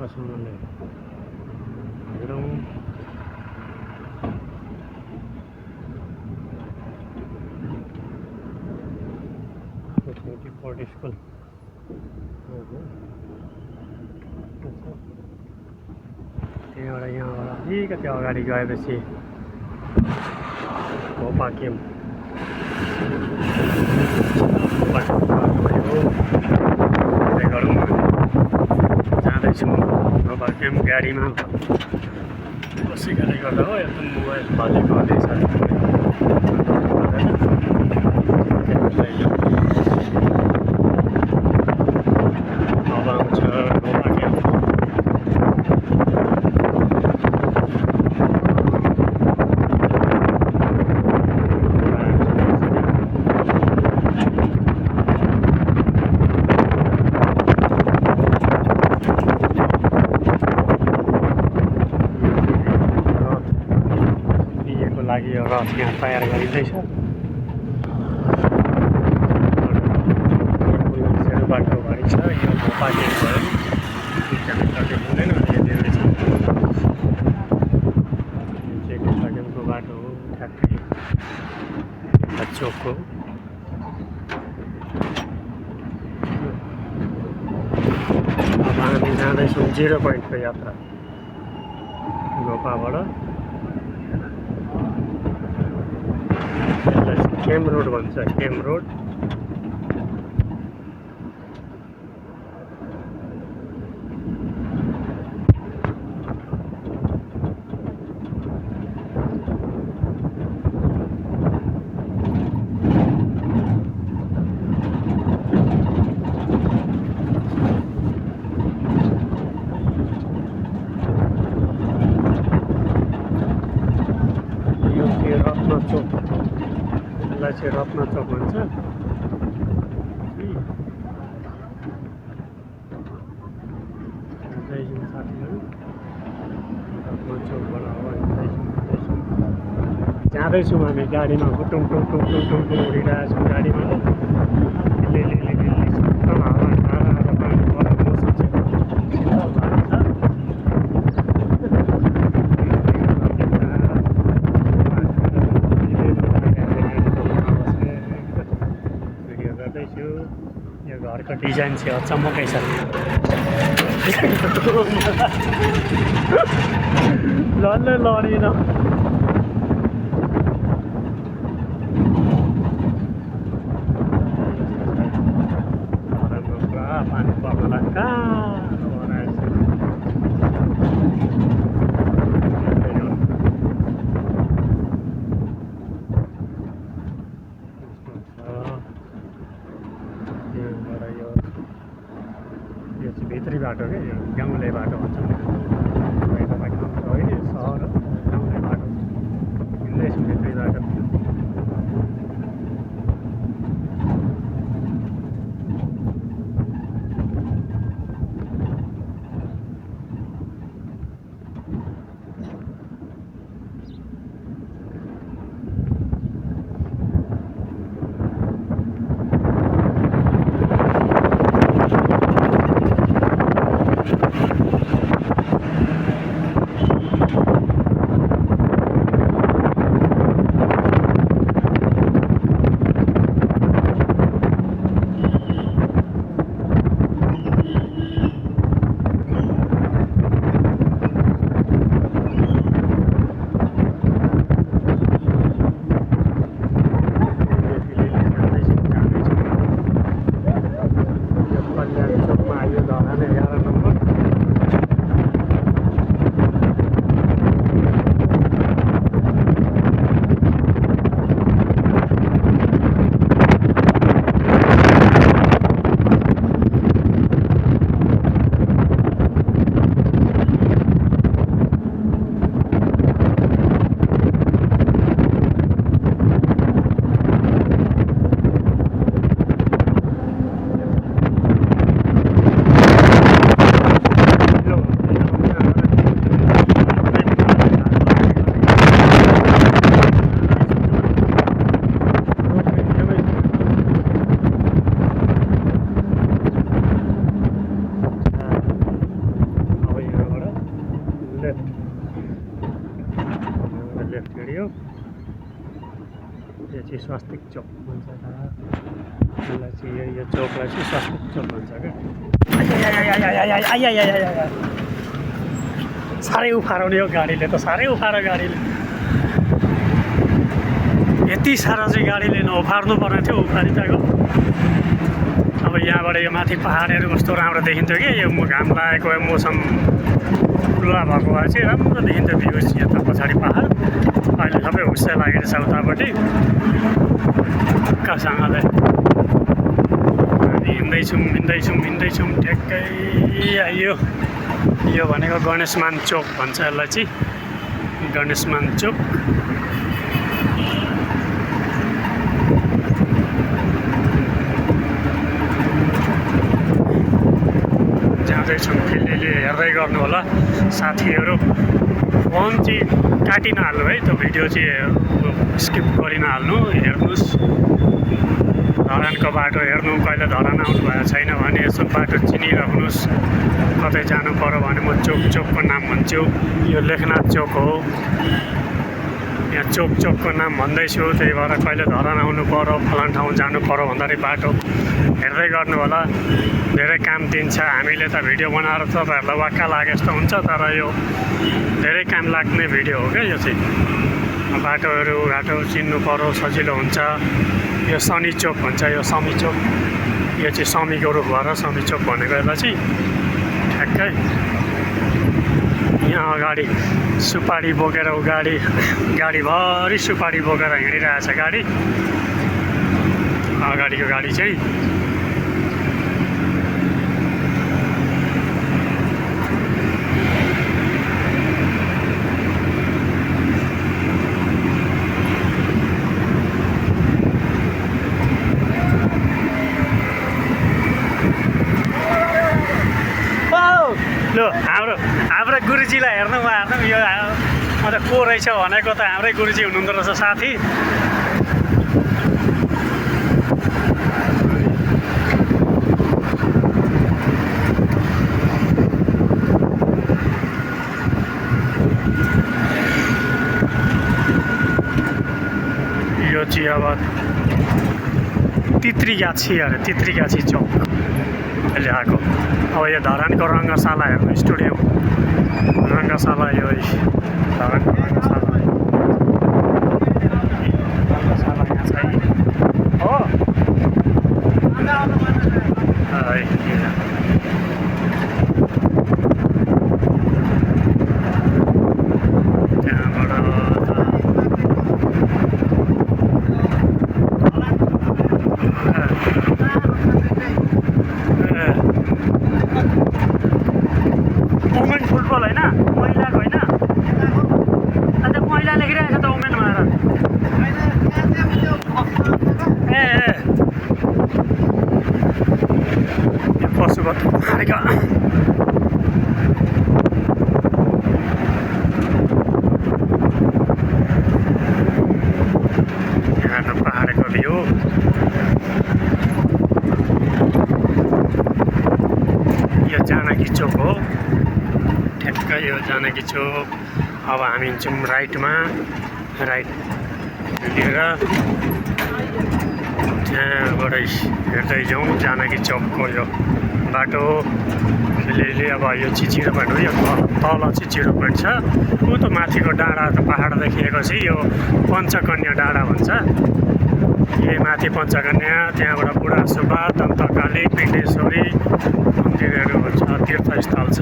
राम्रोसँगले हेरौँ। Port school त्यहाँबाट यहाँबाट अलिकति अगाडि गएपछि घोपा क्याम्प गरौँ। जाँदैछु घोपा क्याम्प गाडीमा बसेकाले गर्दा हो एकदम मोबाइल फलेको हुँदैछ। अब आउँछ घोपा क्याम्प। लागि यो रथ यहाँ तयार गरिँदैछ। बाटो भरि छ यो घोपा क्याम्प भयो। हुँदैन घोपा क्याम्पको बाटो हो ठ्याक्कै चोकको। अब हामी जाँदैछौँ 0 पोइन्टको यात्रा घोपाबाट। केम रोड भन्छ, केम रोड। यो रत्न चोक, यसलाई चाहिँ रत्न चोक भन्छ। साथीहरू रत्न चोकबाट अब जाँदैछौँ हामी गाडीमा। टुङ टुङ टुङ टुङ टुङ टुङ उडिरहेको छौँ गाडीमा। यो घरको डिजाइन चाहिँ अचम्मकै छ। लड्ने लडिन पुरा पानी पर्नला कहाँ यो चाहिँ भित्री बाटो क्या, यो गाउँले बाटो भन्छ। बाहिर बाटो होइन, सहर हो, गाउँले बाटो हिँड्दैछौँ भित्री बाटो। चाहिँ स्वास्तिक चोक भन्छ यसलाई चाहिँ यो चोकलाई चाहिँ स्वास्तिक चोक भन्छ क्या साह्रै उफाराउने यो गाडीले त साह्रै उफारो गाडीले यति साह्रो चाहिँ गाडीले नउफार्नु पर्ने थियो उफारिरहेको अब यहाँबाट यो माथि पहाडहरू कस्तो राम्रो देखिन्थ्यो कि यो घाम लागेको मौसम खुल्ला भएको भए चाहिँ राम्रो देखिन्थ्यो भ्युज यता पछाडि पहाड अहिले सबै हुस्से लागेको छ उतापट्टि कहाँसँगले हिँड्दैछौँ ठ्याक्कै आइयो यो भनेको गणेशमान चोक भन्छ यसलाई चाहिँ गणेशमान चोक जाँदैछौँ फेरि हेर्दै गर्नु होला साथीहरू फोन चाहिँ काटि नहाल्नु है त्यो भिडियो चाहिँ स्किप गरि नहाल्नु हेर्नुहोस् धरानको बाटो हेर्नु कहिले धरान आउनु भएको छैन भने यसो बाटो चिनिराख्नुहोस् कतै जानु पर्यो भने म चोकको नाम भन्छु यो लेखनाथ चोक हो यहाँ चोकको नाम भन्दैछु त्यही भएर कहिले धरान आउनु पर्यो फलान ठाउँ जानु पर्यो भन्दाखेरि बाटो हेर्दै गर्नु होला धेरै काम दिन्छ हामीले त भिडियो बनाएर तपाईँहरूलाई वाक्क लागे जस्तो हुन्छ तर यो धेरै काम लाग्ने भिडियो हो क्या यो चाहिँ बाटोहरू घाटो चिन्नु पर्यो सजिलो हुन्छ यो शनि चोक भन्छ यो समी चोक यो चाहिँ समीको रूप भएर समी चोक भनेको यसलाई चाहिँ ठ्याक्कै यहाँ अगाडि सुपारी बोकेर गाडीभरि सुपारी बोकेर हिँडिरहेछ गाडी अगाडिको गाडी चाहिँ लो हाम्रो गुरुजीलाई हेर्नु यो अन्त को रहेछ भनेको त हाम्रै गुरुजी हुनुहुँदो रहेछ साथी यो चाहिँ अब तित्रीगाछी चौक अहिले आएको अब यो धरानको रङ्गशाला हेर्नु स्टुडियो रङ्गशाला यो धरानको रङ्गशाला यहाँ छ हो वुमेन फुटबल होइन महिलाको होइन अन्त महिला लेखिरहेको छ त वुमेन भनेर ए यो पशुपत पहाडको यहाँ पहाडको भ्यू यो जानकी चोक हो ठ्याक्कै यो जानकी चोक अब हामी हिँड्छौँ राइटमा राइट लिएर त्यहाँबाट हेर्दै जाउँ जानकी चोकको यो बाटो फेरि अब यो चाहिँ 0 पोइन्ट हो यो तल चाहिँ 0 पोइन्ट छ ऊ त माथिको डाँडा त पहाड देखिएको चाहिँ यो पञ्चकन्या डाँडा भन्छ यही माथि पञ्चकन्या त्यहाँबाट बुढा सुब्बा दन्तकाली पिण्डेश्वरी मन्दिरहरू छ तीर्थस्थल छ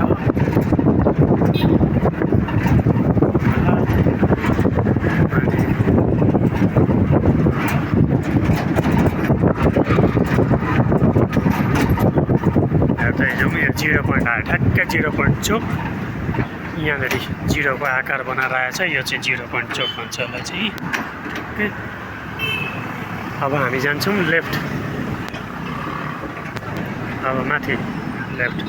हेर्दै जाउँ यो 0 पोइन्ट आयो ठ्याक्कै 0 पोइन्ट चोक यहाँनिर 0 को आकार बनाएर आएछ यो चाहिँ 0 पोइन्ट चोक भन्छ यसलाई चाहिँ अब हामी जान्छौँ लेफ्ट अब माथि लेफ्ट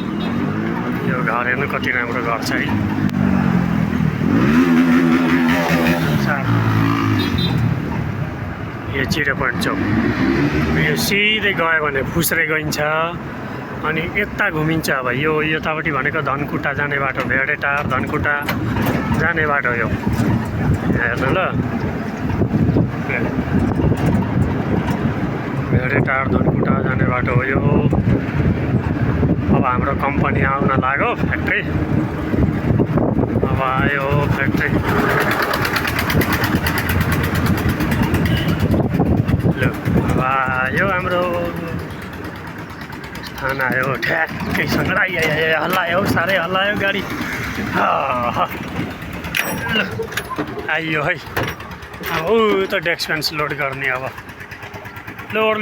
यो घर हेर्नु कति राम्रो घर छ है यो 0 पोइन्ट चोक यो सिधै गयो भने फुस्रे गइन्छ अनि यता घुमिन्छ अब यो यतापट्टि भनेको धनकुटा जाने बाटो भेडेटार धनकुटा जाने बाटो यो हेर्नु ल रेटार धनकुटा जाने बाटो हो यो। अब हाम्रो कम्पनी आउन लाग्यो फ्याक्ट्री। अब आयो फ्याक्ट्री। ल अब आयो हाम्रो स्थान आयो ठ्याक्कैसँग। हल्लायो साह्रै हल्लायो गाडी। ल आइयो है। अब ऊ त डेस्क बेन्च लोड गर्ने अब लोडले